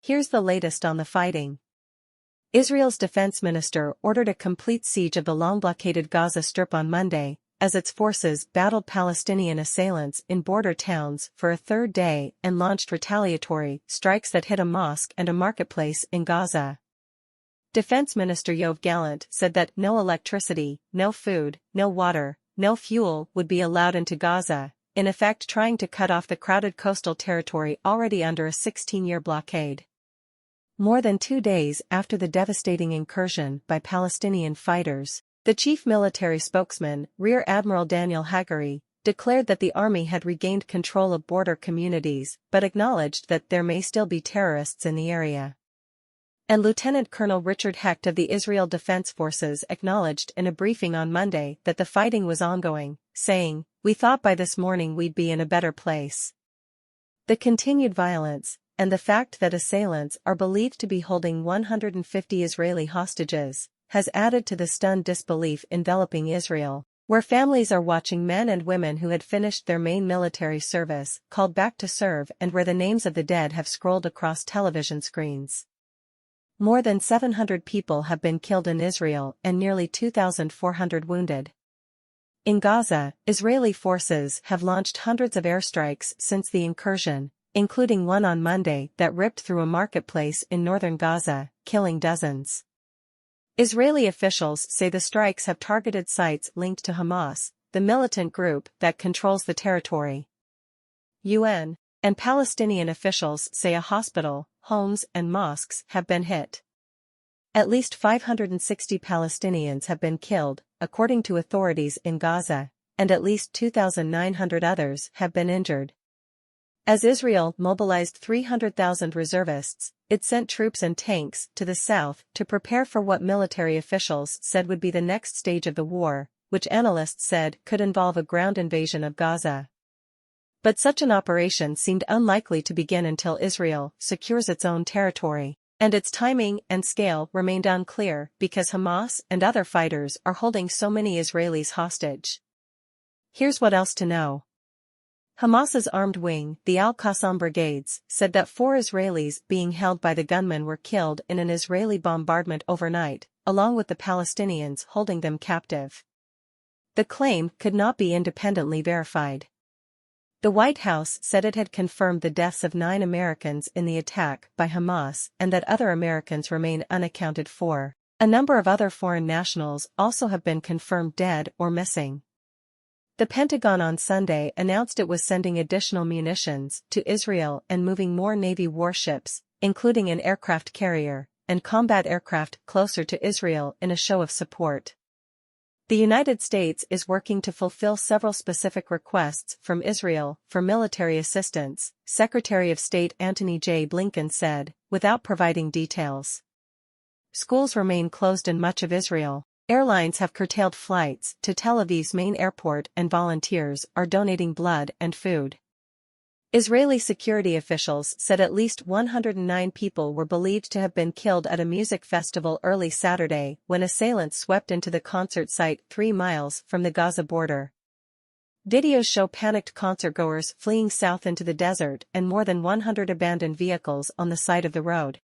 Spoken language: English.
Here's the latest on the fighting. Israel's defense minister ordered a complete siege of the long-blockaded Gaza Strip on Monday, as its forces battled Palestinian assailants in border towns for a third day and launched retaliatory strikes that hit a mosque and a marketplace in Gaza. Defense Minister Yoav Gallant said that no electricity, no food, no water, no fuel would be allowed into Gaza, in effect trying to cut off the crowded coastal territory already under a 16-year blockade. More than 2 days after the devastating incursion by Palestinian fighters, the chief military spokesman, Rear Admiral Daniel Hagari, declared that the army had regained control of border communities but acknowledged that there may still be terrorists in the area. And Lieutenant Colonel Richard Hecht of the Israel Defense Forces acknowledged in a briefing on Monday that the fighting was ongoing, saying, "We thought by this morning we'd be in a better place." The continued violence, and the fact that assailants are believed to be holding 150 Israeli hostages, has added to the stunned disbelief enveloping Israel, where families are watching men and women who had finished their main military service called back to serve and where the names of the dead have scrolled across television screens. More than 700 people have been killed in Israel and nearly 2,400 wounded. In Gaza, Israeli forces have launched hundreds of airstrikes since the incursion, including one on Monday that ripped through a marketplace in northern Gaza, killing dozens. Israeli officials say the strikes have targeted sites linked to Hamas, the militant group that controls the territory. UN and Palestinian officials say a hospital, homes and mosques have been hit. At least 560 Palestinians have been killed, according to authorities in Gaza, and at least 2,900 others have been injured. As Israel mobilized 300,000 reservists, it sent troops and tanks to the south to prepare for what military officials said would be the next stage of the war, which analysts said could involve a ground invasion of Gaza. But such an operation seemed unlikely to begin until Israel secures its own territory, and its timing and scale remained unclear because Hamas and other fighters are holding so many Israelis hostage. Here's what else to know. Hamas's armed wing, the Al-Qassam Brigades, said that 4 Israelis being held by the gunmen were killed in an Israeli bombardment overnight, along with the Palestinians holding them captive. The claim could not be independently verified. The White House said it had confirmed the deaths of 9 Americans in the attack by Hamas and that other Americans remain unaccounted for. A number of other foreign nationals also have been confirmed dead or missing. The Pentagon on Sunday announced it was sending additional munitions to Israel and moving more Navy warships, including an aircraft carrier, and combat aircraft closer to Israel in a show of support. The United States is working to fulfill several specific requests from Israel for military assistance, Secretary of State Antony J. Blinken said, without providing details. Schools remain closed in much of Israel. Airlines have curtailed flights to Tel Aviv's main airport and volunteers are donating blood and food. Israeli security officials said at least 109 people were believed to have been killed at a music festival early Saturday when assailants swept into the concert site 3 miles from the Gaza border. Videos show panicked concertgoers fleeing south into the desert and more than 100 abandoned vehicles on the side of the road.